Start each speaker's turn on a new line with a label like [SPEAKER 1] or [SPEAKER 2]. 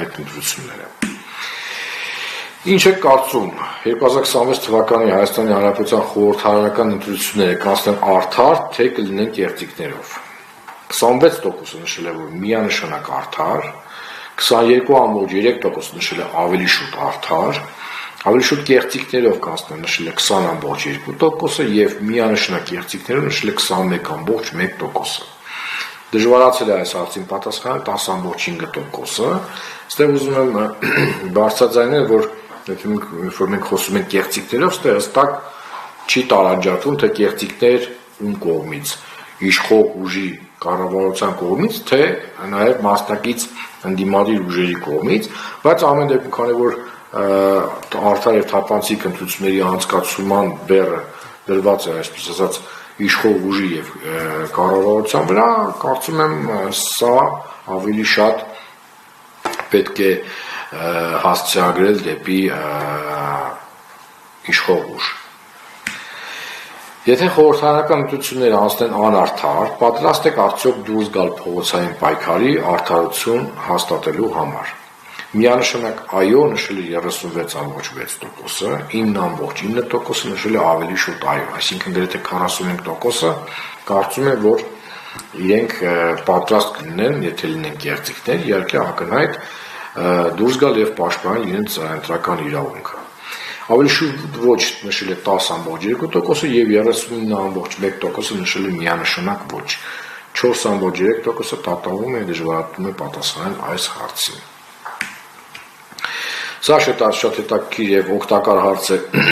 [SPEAKER 1] այդ ընտրությունները։ Ինչ եք կարծում 2026 թվականի Հայաստանի Հանրապետության խորհրդարանական ընտրությունները կանցնեն արդար, թե կլինեն կեղծիքներով։ 26% նշել է, որ միանշանակ արդար, 22.3% նշել է ավելի շուտ արդար, ավելի շուտ կեղծիքներով կանցնեն նշել է 20.2% եւ միանշանակ կեղծիքներով նշել է 21.1%։ Դժվարացել է այս հարցին պատասխանել 10.5%-ը։ Այստեղ ուզում եմ բարձրաձայնել, որ երբ մենք խոսում ենք կեղծիքներով, այստեղ հստակ չի տարանջատվում, թե կեղծիքներ ում կողմից, իշխող ուժի կառավարության կողմից, թե նաև մասնակից ընդդիմադիր ուժերի կողմից, բայց ամեն դեպքում, քանի որ արդար եւ թափանցիկ ընտրությունների անցկացման բեռը դրված է, այսպես ասած, իշխող ուժի եւ կառավարության վրա, կարծում եմ, սա ավելի շատ պետք է հասցեագրել դեպի իշխող ուժ։ Եթե խորհրդարանական ընտրությունները անցնեն անարդար, պատրաստ եք արդյոք դուրս գալ փողոցային պայքարի արդարություն հաստատելու համար։ Միանշանակ այո նշել է 36.6%-ը, 9.9%-ը նշել է ավելի շուտ այո, այսինքն գրեթե 45%-ը կարծում է, որ իրենք պատրաստ կլինեն, եթե լինեն կեղծիքներ, իհարկե ակնհայտ դուրս գալ եւ պաշտպանել իրենց ընտրական իրավունքը։ Ավելի շուտ ոչ նշել է 10.2%-ը եւ 39.1%-ը նշել է միանշանակ ոչ։ 4.3%-ը տատանվում է, դժվարանում է պատասխանել այս հարցին։ Սա շատ հետաքրքիր եւ օգտակար հարց է